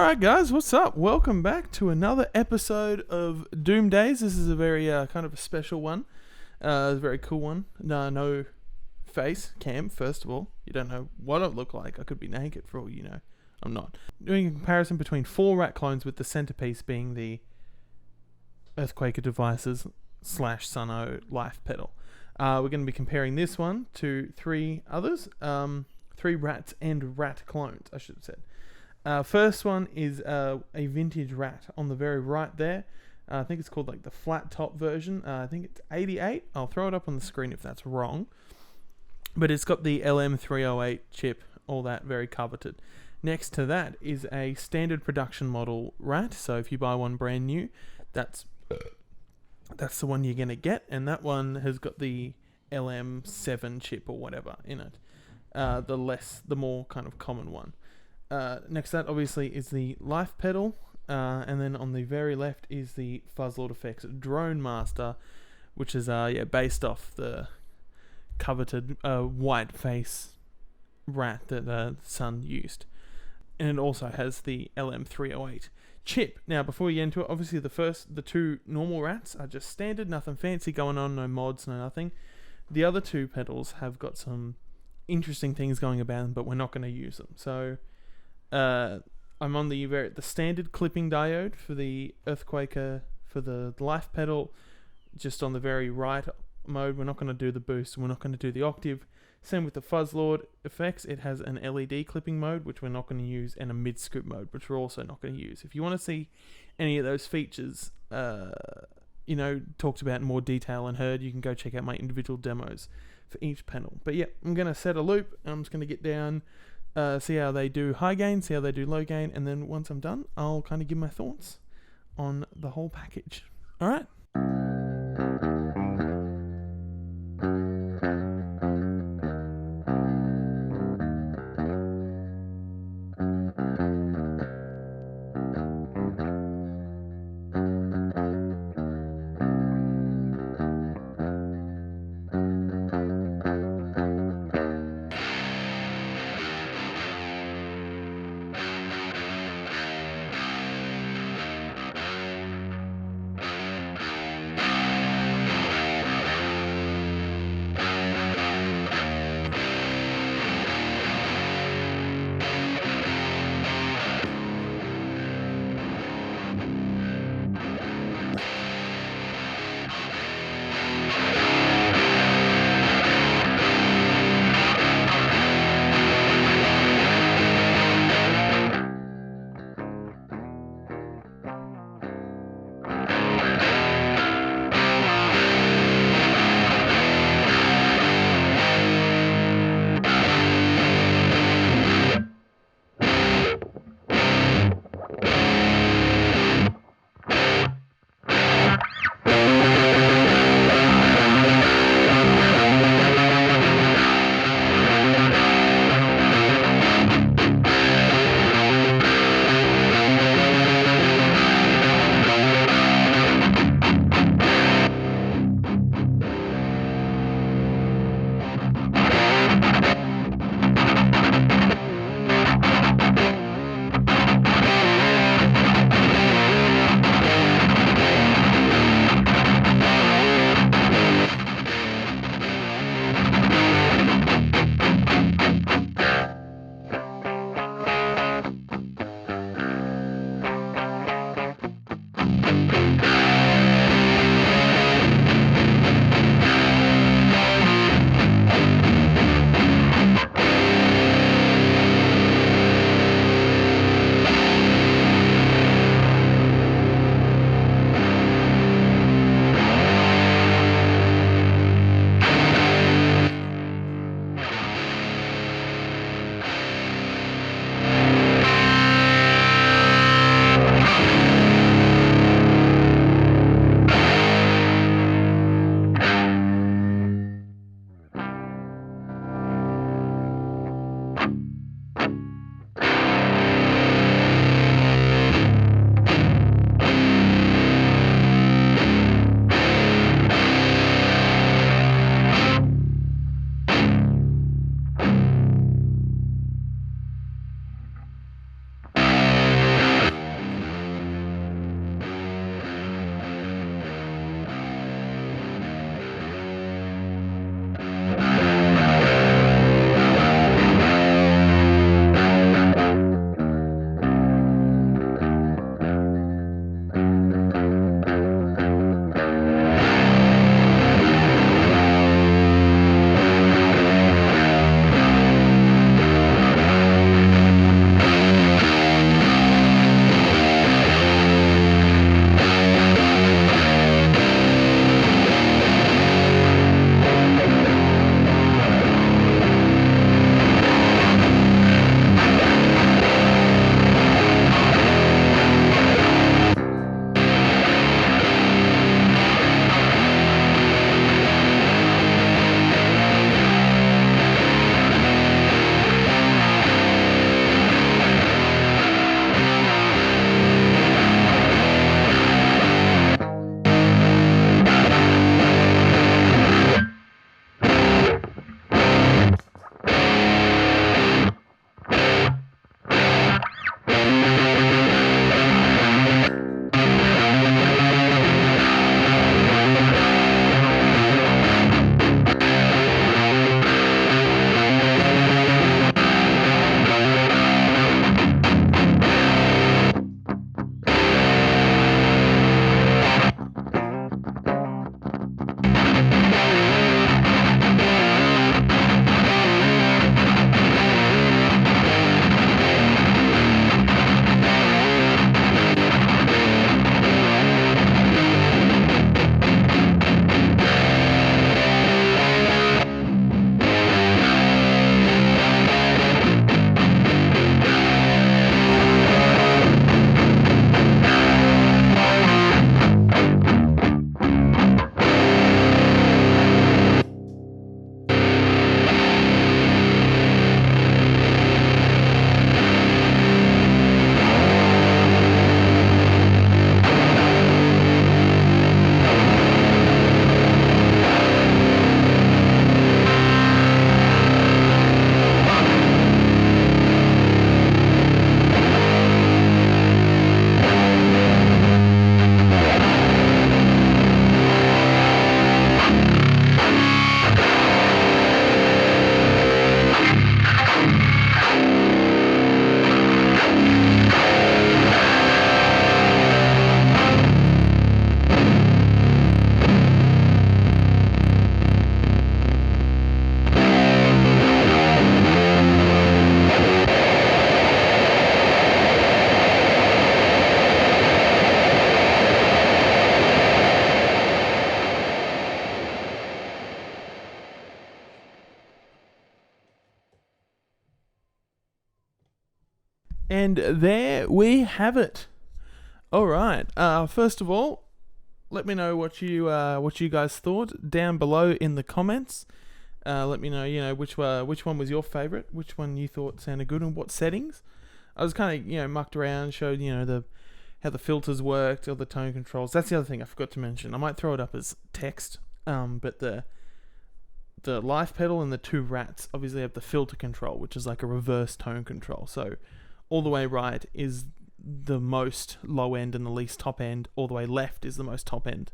Alright guys, what's up? Welcome back to another episode of Doom Days. This is a very kind of a special one. A very cool one. No face cam, first of all. You don't know what I look like. I could be naked for all you know. I'm not. Doing a comparison between 4 rat clones with the centerpiece being the Earthquaker Devices / Sunno Life Pedal. We're going to be comparing this one to 3 others. 3 rats and rat clones, I should have said. First one is a vintage rat on the very right there. I think it's called like the flat top version. I think it's 88. I'll throw it up on the screen if that's wrong. But it's got the LM308 chip, all that very coveted. Next to that is a standard production model rat. So if you buy one brand new, that's the one you're going to get. And that one has got the LM7 chip or whatever in it. The more kind of common one. Next to that obviously is the Life Pedal, and then on the very left is the Fuzzlord Effects Drone Master, which is based off the coveted white face rat that the Sun used, and it also has the LM308 chip. Now before we get into it, obviously the 2 normal rats are just standard, nothing fancy going on, no mods, no nothing. The other 2 pedals have got some interesting things going about them, but we're not going to use them. So I'm on the standard clipping diode for the Earthquaker, for the Life Pedal, just on the very right mode. We're not going to do the boost, we're not going to do the octave. Same with the Fuzzlord Effects, it has an LED clipping mode, which we're not going to use, and a mid-scoop mode, which we're also not going to use. If you want to see any of those features, talked about in more detail and heard, you can go check out my individual demos for each panel. But yeah, I'm going to set a loop, and I'm just going to get down, see how they do high gain, see how they do low gain, and then once I'm done, I'll kind of give my thoughts on the whole package. Alright. And there we have it. All right. First of all, let me know what you guys thought down below in the comments. Let me know, which one was your favorite, which one you thought sounded good, and what settings. I was kind of, mucked around, showed, how the filters worked, or the tone controls. That's the other thing I forgot to mention. I might throw it up as text. But the live pedal and the two rats obviously have the filter control, which is like a reverse tone control. So all the way right is the most low end and the least top end. All the way left is the most top end.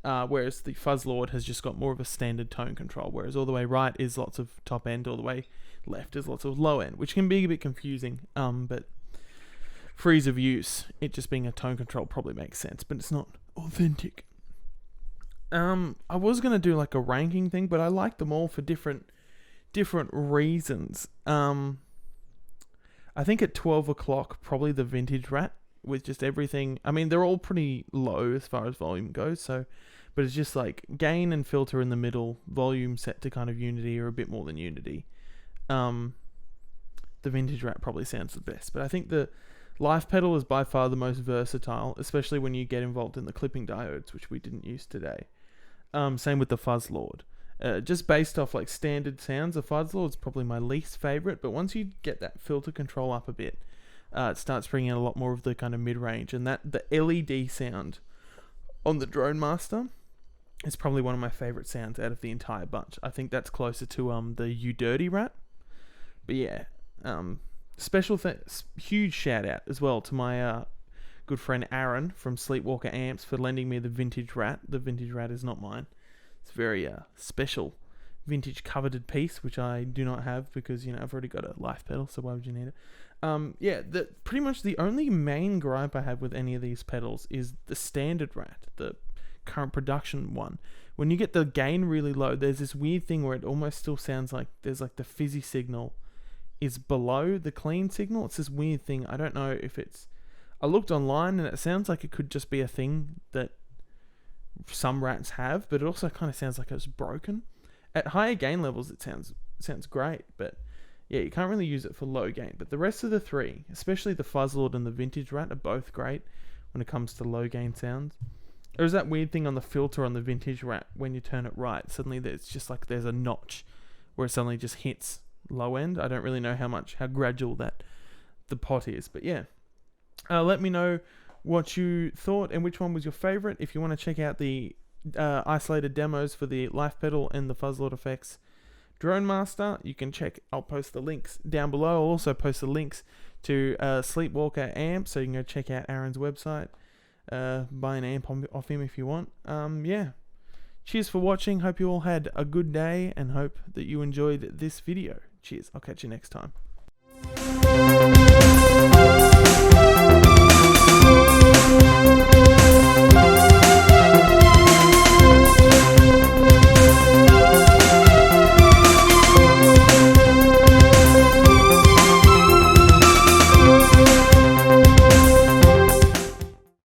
Whereas the Fuzz Lord has just got more of a standard tone control. Whereas all the way right is lots of top end, all the way left is lots of low end, which can be a bit confusing. But for ease of use, it just being a tone control probably makes sense, but it's not authentic. I was gonna do like a ranking thing, but I like them all for different reasons. I think at 12 o'clock, probably the vintage rat with just everything. I mean, they're all pretty low as far as volume goes, but it's just like gain and filter in the middle, volume set to kind of unity or a bit more than unity. The vintage rat probably sounds the best, but I think the live pedal is by far the most versatile, especially when you get involved in the clipping diodes, which we didn't use today. Same with the Fuzz Lord. Just based off like standard sounds, the Fuzz Lord is probably my least favorite, but once you get that filter control up a bit, it starts bringing in a lot more of the kind of mid-range, and that the LED sound on the Drone Master is probably one of my favorite sounds out of the entire bunch. I think that's closer to the You Dirty Rat. But yeah, huge shout out as well to my good friend Aaron from Sleepwalker Amps for lending me the vintage rat. The vintage rat is not mine. It's a very special vintage coveted piece, which I do not have because I've already got a live pedal, so why would you need it? Pretty much the only main gripe I have with any of these pedals is the standard rat, the current production one. When you get the gain really low, there's this weird thing where it almost still sounds like there's like the fizzy signal is below the clean signal. It's this weird thing. I don't know if it's... I looked online and it sounds like it could just be a thing that some rats have, but it also kind of sounds like it's broken. At higher gain levels, it sounds great, but yeah, you can't really use it for low gain. But the rest of the three, especially the Fuzz Lord and the vintage rat, are both great when it comes to low gain sounds. There's that weird thing on the filter on the vintage rat when you turn it right. Suddenly there's just like there's a notch where it suddenly just hits low end. I don't really know how gradual that the pot is, but yeah. Let me know what you thought and which one was your favorite. If you want to check out the isolated demos for the live pedal and the Fuzz Lord effects Drone Master, you can check. I'll post the links down below. I'll also post the links to Sleepwalker Amp, so you can go check out Aaron's website. Buy an amp off him if you want. Yeah. Cheers for watching. Hope you all had a good day and hope that you enjoyed this video. Cheers. I'll catch you next time.